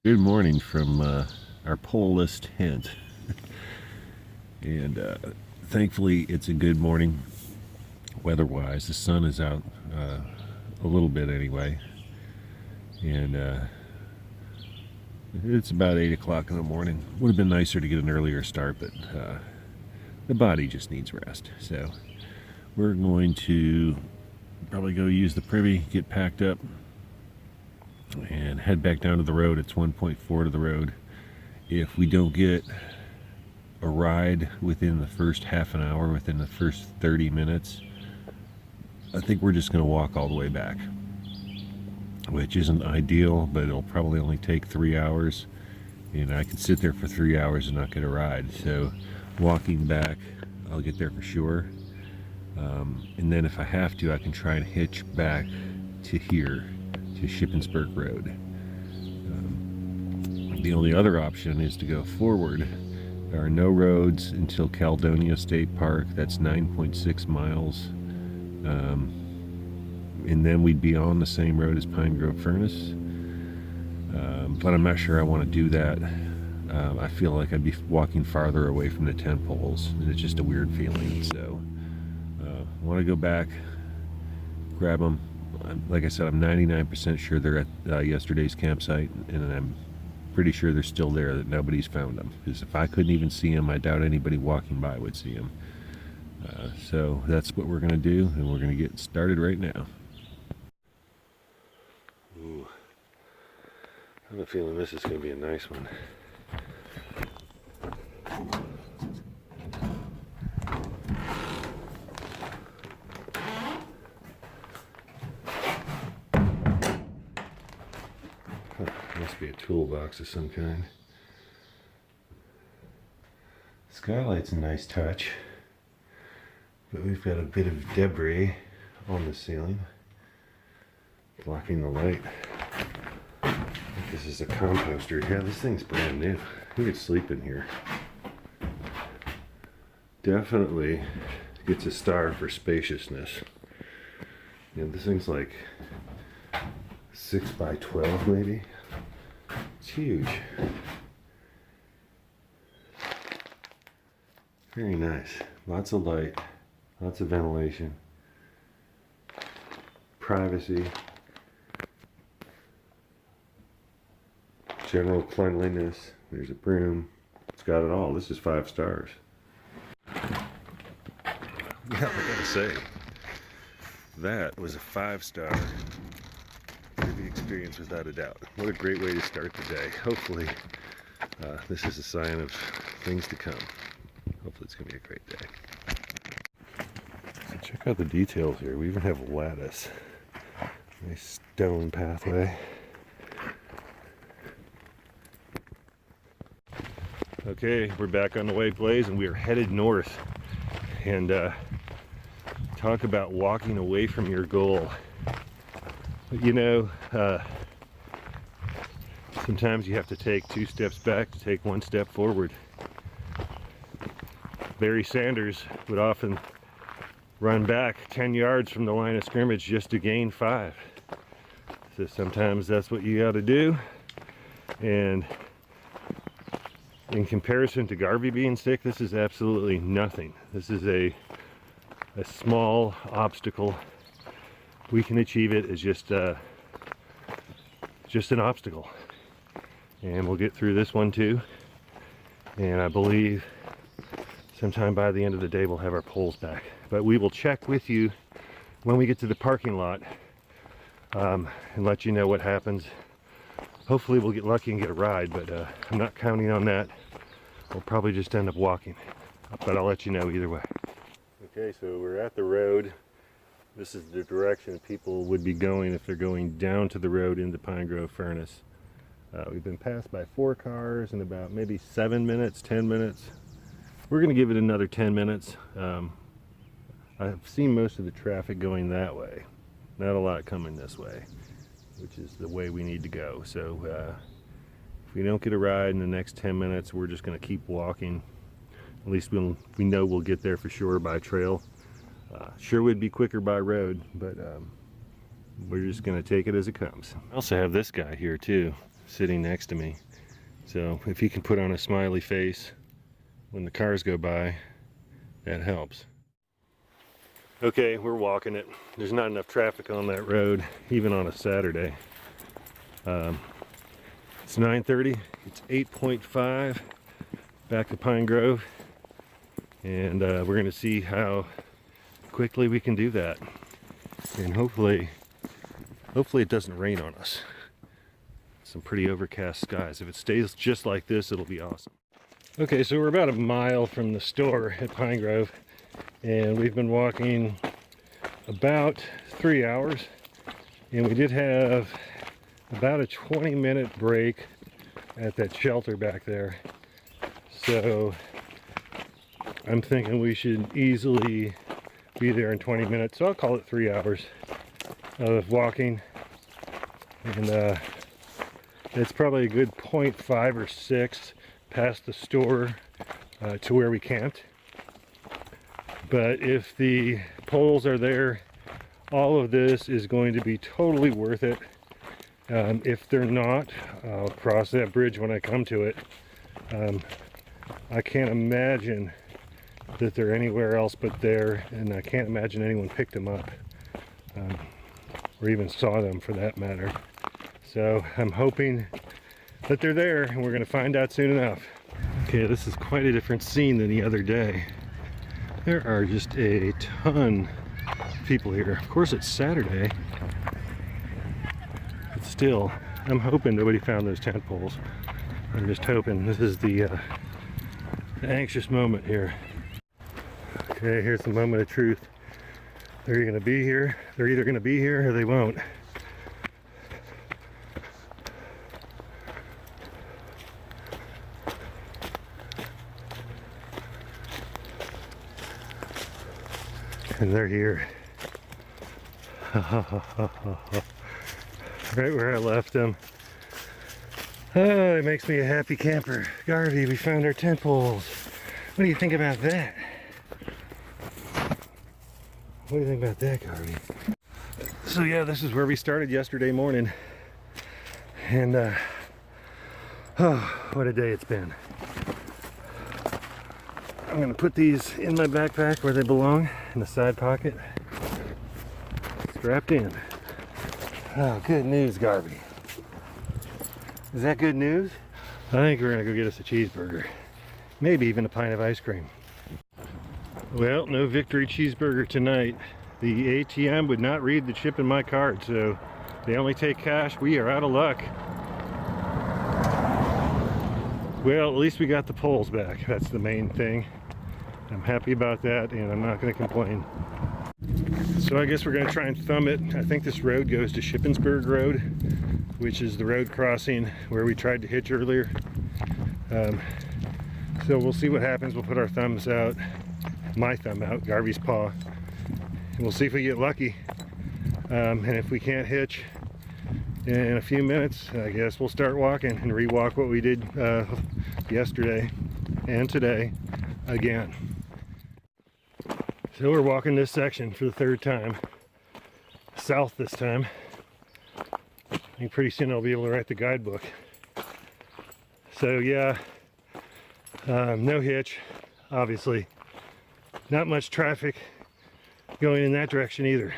Good morning from our pole-less tent. And thankfully it's a good morning weather-wise. The sun is out a little bit anyway. And it's about 8 o'clock in the morning. Would have been nicer to get an earlier start, but the body just needs rest. So we're going to probably go use the privy, get packed up, and head back down to the road. It's 1.4 to the road. If we don't get a ride within the first half an hour, within the first 30 minutes, I think we're just going to walk all the way back, which isn't ideal, but it'll probably only take 3 hours, and I could sit there for 3 hours and not get a ride. So walking back, I'll get there for sure. And then if I have to, I can try and hitch back to here, to Shippensburg Road. The only other option is to go forward. There are no roads until Caledonia State Park. That's 9.6 miles. And then we'd be on the same road as Pine Grove Furnace. But I'm not sure I want to do that. I feel like I'd be walking farther away from the tent poles, and it's just a weird feeling. So I want to go back, grab them. Like I said, I'm 99% sure they're at yesterday's campsite, and I'm pretty sure they're still there, that nobody's found them. Because if I couldn't even see them, I doubt anybody walking by would see them. So that's what we're going to do, and we're going to get started right now. Ooh. I have a feeling this is going to be a nice one. Must be a toolbox of some kind. Skylight's a nice touch, but we've got a bit of debris on the ceiling blocking the light. I think this is a composter. Yeah, this thing's brand new. Who could sleep in here? Definitely gets a star for spaciousness. Yeah, this thing's like 6 by 12 maybe. It's huge. Very nice. Lots of light, lots of ventilation, privacy, general cleanliness. There's a broom. It's got it all. This is 5 stars. Yeah, I gotta say, that was a 5-star experience without a doubt. What a great way to start the day. Hopefully this is a sign of things to come. Hopefully it's going to be a great day. So check out the details here. We even have lattice. Nice stone pathway. Okay, we're back on the way, Blaze, and we are headed north. And talk about walking away from your goal. But you know, sometimes you have to take 2 steps back to take 1 step forward. Barry Sanders would often run back 10 yards from the line of scrimmage just to gain 5. So sometimes that's what you got to do. And in comparison to Garvey being sick, this is absolutely nothing. This is a small obstacle. We can achieve it as just an obstacle, and we'll get through this one too. And I believe sometime by the end of the day we'll have our poles back. But we will check with you when we get to the parking lot and let you know what happens. Hopefully we'll get lucky and get a ride, but I'm not counting on that. We'll probably just end up walking, but I'll let you know either way. Okay, so we're at the road. This is the direction people would be going if they're going down to the road into Pine Grove Furnace. We've been passed by 4 cars in about maybe 7 minutes, 10 minutes. We're going to give it another 10 minutes. I've seen most of the traffic going that way. Not a lot coming this way, which is the way we need to go. So if we don't get a ride in the next 10 minutes, we're just going to keep walking. At least we know we'll get there for sure by trail. Sure would be quicker by road, but we're just going to take it as it comes. I also have this guy here too. sitting next to me. So if he can put on a smiley face when the cars go by, that helps. Okay, we're walking it. There's not enough traffic on that road, even on a Saturday. It's 9:30, it's 8.5 back to Pine Grove, and we're gonna see how quickly we can do that. And hopefully it doesn't rain on us. Some pretty overcast skies. If it stays just like this, it'll be awesome. Okay, so we're about a mile from the store at Pine Grove, and we've been walking about 3 hours, and we did have about a 20-minute break at that shelter back there. So I'm thinking we should easily be there in 20 minutes. So I'll call it 3 hours of walking, and it's probably a good 0.5 or 6 past the store to where we camped. But if the poles are there, all of this is going to be totally worth it. If they're not, I'll cross that bridge when I come to it. I can't imagine that they're anywhere else but there, and I can't imagine anyone picked them up, or even saw them for that matter. So I'm hoping that they're there, and we're going to find out soon enough. Okay, this is quite a different scene than the other day. There are just a ton of people here. Of course it's Saturday, but still, I'm hoping nobody found those tent poles. I'm just hoping. This is the anxious moment here. Okay, here's the moment of truth. They're going to be here. They're either going to be here or they won't. And they're here. Right where I left them. Oh, it makes me a happy camper. Garvey, we found our tent poles. What do you think about that? What do you think about that, Garvey? So yeah, this is where we started yesterday morning. And oh, what a day it's been. I'm gonna put these in my backpack where they belong, in the side pocket. Strapped in. Oh, good news, Garvey. Is that good news? I think we're gonna go get us a cheeseburger. Maybe even a pint of ice cream. Well, no victory cheeseburger tonight. The ATM would not read the chip in my card, so they only take cash. We are out of luck. Well, at least we got the poles back. That's the main thing. I'm happy about that, and I'm not going to complain. So I guess we're going to try and thumb it. I think this road goes to Shippensburg Road, which is the road crossing where we tried to hitch earlier. So we'll see what happens. We'll put our thumbs out, my thumb out, Garvey's paw, and we'll see if we get lucky. And if we can't hitch in a few minutes, I guess we'll start walking and re-walk what we did yesterday and today again. So we're walking this section for the third time, south this time. I think pretty soon I'll be able to write the guidebook. So yeah, no hitch, obviously. Not much traffic going in that direction either.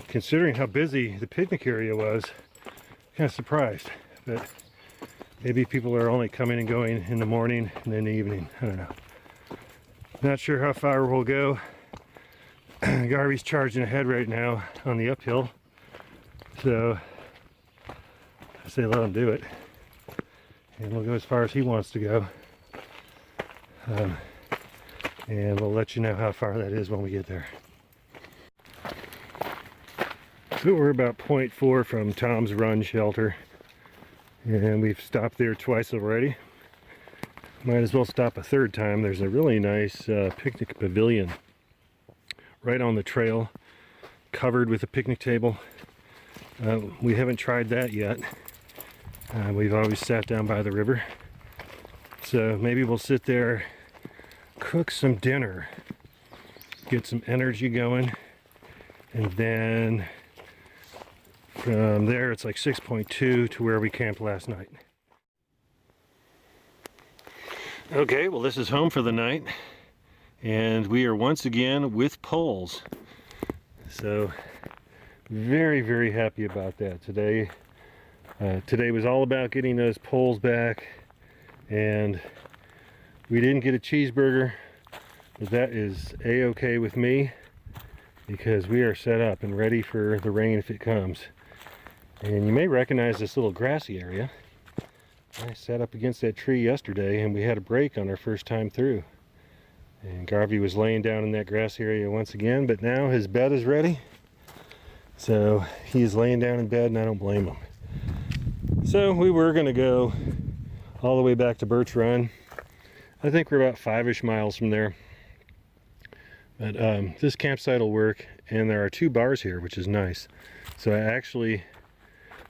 Considering how busy the picnic area was, kind of surprised. But maybe people are only coming and going in the morning and in the evening. I don't know. Not sure how far we'll go. Garvey's charging ahead right now on the uphill. So I say let him do it. And we'll go as far as he wants to go. And we'll let you know how far that is when we get there. So we're about 0.4 from Tom's Run shelter, and we've stopped there twice already. Might as well stop a third time. There's a really nice picnic pavilion right on the trail, covered with a picnic table. We haven't tried that yet. We've always sat down by the river. So maybe we'll sit there, cook some dinner, get some energy going, and then From there, it's like 6.2 to where we camped last night. Okay, well, this is home for the night, and we are once again with poles. So, very, very happy about that. Today was all about getting those poles back, and we didn't get a cheeseburger, but that is a-okay with me because we are set up and ready for the rain if it comes. And you may recognize this little grassy area. I sat up against that tree yesterday and we had a break on our first time through. And Garvey was laying down in that grass area once again, but now his bed is ready. So he is laying down in bed and I don't blame him. So we were gonna go all the way back to Birch Run. I think we're about 5-ish miles from there. But this campsite will work, and there are 2 bars here, which is nice. So I actually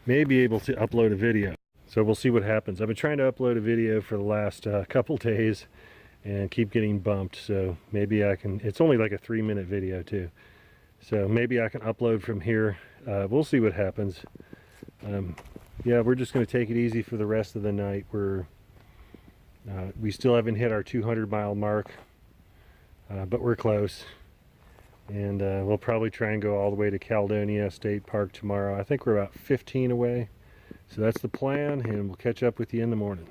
may be able to upload a video. So we'll see what happens. I've been trying to upload a video for the last couple days and keep getting bumped. So maybe I can, it's only like a 3-minute video too. So maybe I can upload from here. We'll see what happens. Yeah, we're just going to take it easy for the rest of the night. We still haven't hit our 200-mile mark, but we're close. And we'll probably try and go all the way to Caledonia State Park tomorrow. I think we're about 15 away. So that's the plan, and we'll catch up with you in the morning.